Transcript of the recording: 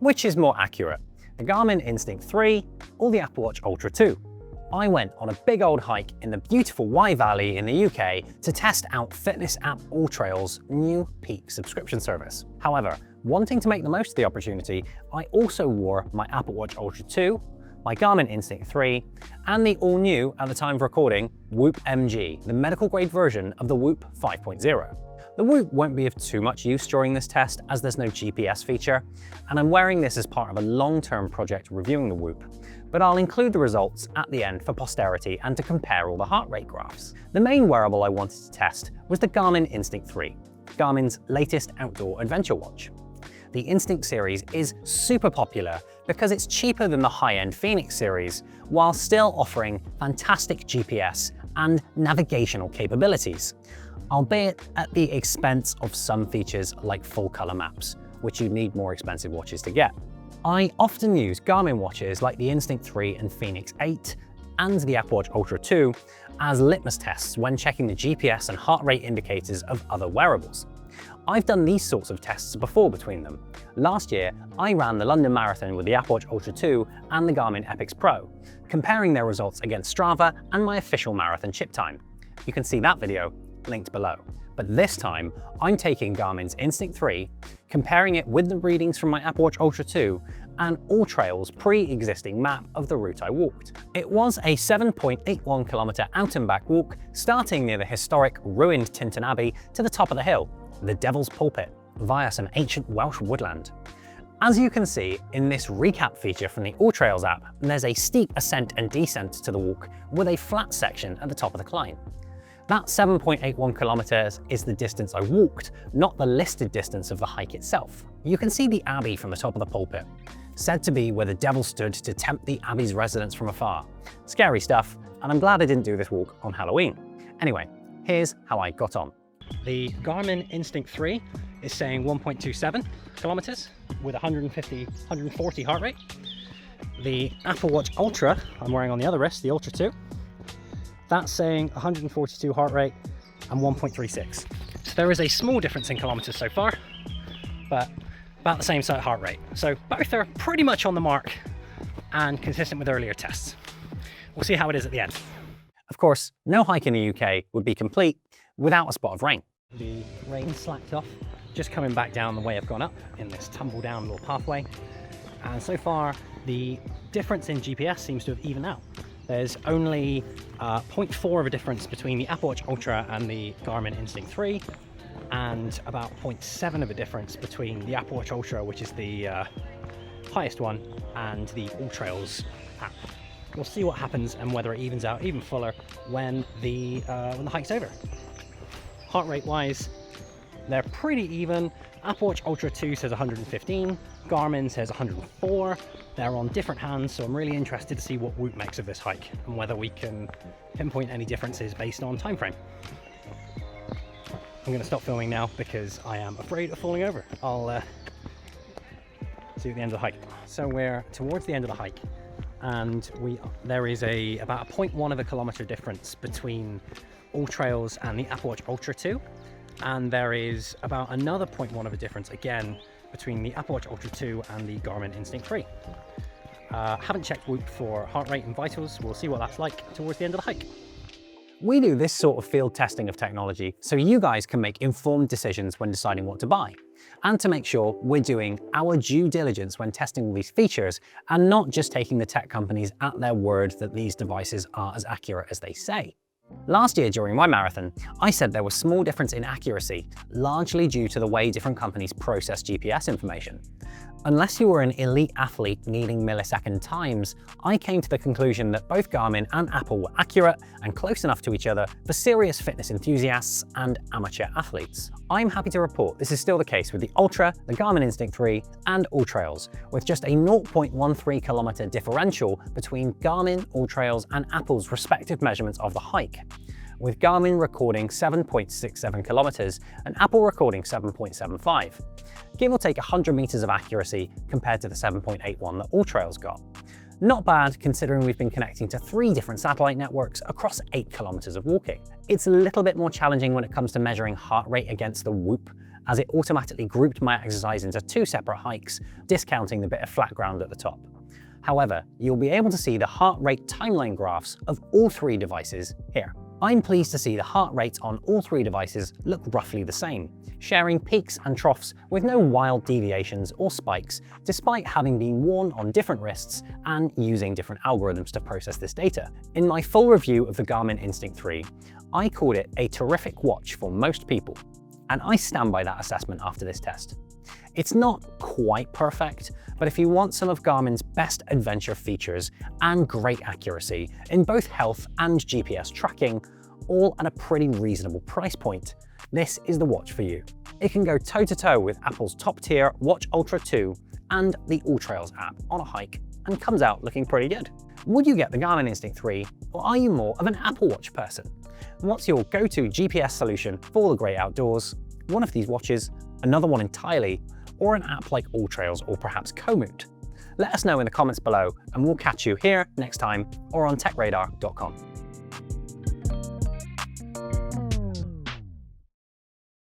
Which is more accurate, the Garmin Instinct 3 or the Apple Watch Ultra 2? I went on a big old hike in the beautiful Wye Valley in the UK to test out fitness app AllTrail's new Peak subscription service. However, wanting to make the most of the opportunity, I also wore my Apple Watch Ultra 2, my Garmin Instinct 3, and the all-new, at the time of recording, Whoop MG, the medical-grade version of the Whoop 5.0. The Whoop won't be of too much use during this test as there's no GPS feature, and I'm wearing this as part of a long-term project reviewing the Whoop, but I'll include the results at the end for posterity and to compare all the heart rate graphs. The main wearable I wanted to test was the Garmin Instinct 3, Garmin's latest outdoor adventure watch. The Instinct series is super popular because it's cheaper than the high-end Phoenix series, while still offering fantastic GPS and navigational capabilities, albeit at the expense of some features like full-color maps, which you need more expensive watches to get. I often use Garmin watches like the Instinct 3 and Phoenix 8 and the Apple Watch Ultra 2 as litmus tests when checking the GPS and heart rate indicators of other wearables. I've done these sorts of tests before between them. Last year, I ran the London Marathon with the Apple Watch Ultra 2 and the Garmin Epix Pro, comparing their results against Strava and my official marathon chip time. You can see that video linked below. But this time, I'm taking Garmin's Instinct 3, comparing it with the readings from my Apple Watch Ultra 2 and AllTrail's pre-existing map of the route I walked. It was a 7.81 kilometer out and back walk, starting near the historic ruined Tintern Abbey to the top of the hill, the Devil's Pulpit, via some ancient Welsh woodland. As you can see in this recap feature from the AllTrails app, there's a steep ascent and descent to the walk with a flat section at the top of the climb. That 7.81 kilometers is the distance I walked, not the listed distance of the hike itself. You can see the Abbey from the top of the pulpit, said to be where the devil stood to tempt the Abbey's residents from afar. Scary stuff, and I'm glad I didn't do this walk on Halloween. Anyway, here's how I got on. The Garmin Instinct 3 is saying 1.27 kilometers with 140 heart rate. The Apple Watch Ultra, I'm wearing on the other wrist, the Ultra 2, that's saying 142 heart rate and 1.36. So there is a small difference in kilometers so far, but about the same sort of heart rate. So both are pretty much on the mark and consistent with earlier tests. We'll see how it is at the end. Of course, no hike in the UK would be complete without a spot of rain. The rain slacked off, just coming back down the way I've gone up in this tumble down little pathway. And so far, the difference in GPS seems to have evened out. There's only 0.4 of a difference between the Apple Watch Ultra and the Garmin Instinct 3, and about 0.7 of a difference between the Apple Watch Ultra, which is the highest one, and the AllTrails app. We'll see what happens and whether it evens out even fuller when the hike's over. Heart rate wise, they're pretty even. Apple Watch Ultra 2 says 115, Garmin says 104. They're on different hands, so I'm really interested to see what Whoop makes of this hike and whether we can pinpoint any differences based on time frame. I'm going to stop filming now because I am afraid of falling over. I'll see you at the end of the hike. So we're towards the end of the hike, and there is about a 0.1 of a kilometer difference between AllTrails and the Apple Watch Ultra 2, and there is about another 0.1 of a difference again between the Apple Watch Ultra 2 and the Garmin Instinct 3. Haven't checked Whoop for heart rate and vitals. We'll see what that's like towards the end of the hike. We do this sort of field testing of technology so you guys can make informed decisions when deciding what to buy, and to make sure we're doing our due diligence when testing all these features and not just taking the tech companies at their word that these devices are as accurate as they say. Last year during my marathon, I said there was small difference in accuracy, largely due to the way different companies process GPS information. Unless you were an elite athlete needing millisecond times, I came to the conclusion that both Garmin and Apple were accurate and close enough to each other for serious fitness enthusiasts and amateur athletes. I'm happy to report this is still the case with the Ultra, the Garmin Instinct 3 and AllTrails, with just a 0.13 kilometer differential between Garmin, AllTrails and Apple's respective measurements of the hike, with Garmin recording 7.67 kilometers and Apple recording 7.75. Give or take 100 meters of accuracy compared to the 7.81 that AllTrails got. Not bad considering we've been connecting to 3 different satellite networks across 8 kilometers of walking. It's a little bit more challenging when it comes to measuring heart rate against the Whoop as it automatically grouped my exercise into 2 separate hikes, discounting the bit of flat ground at the top. However, you'll be able to see the heart rate timeline graphs of all 3 devices here. I'm pleased to see the heart rates on all 3 devices look roughly the same, sharing peaks and troughs with no wild deviations or spikes, despite having been worn on different wrists and using different algorithms to process this data. In my full review of the Garmin Instinct 3, I called it a terrific watch for most people, and I stand by that assessment after this test. It's not quite perfect, but if you want some of Garmin's best adventure features and great accuracy in both health and GPS tracking, all at a pretty reasonable price point, this is the watch for you. It can go toe-to-toe with Apple's top-tier Watch Ultra 2 and the AllTrails app on a hike, and comes out looking pretty good. Would you get the Garmin Instinct 3, or are you more of an Apple Watch person? What's your go-to GPS solution for the great outdoors? One of these watches, another one entirely, or an app like AllTrails or perhaps Komoot? Let us know in the comments below, and we'll catch you here next time or on TechRadar.com.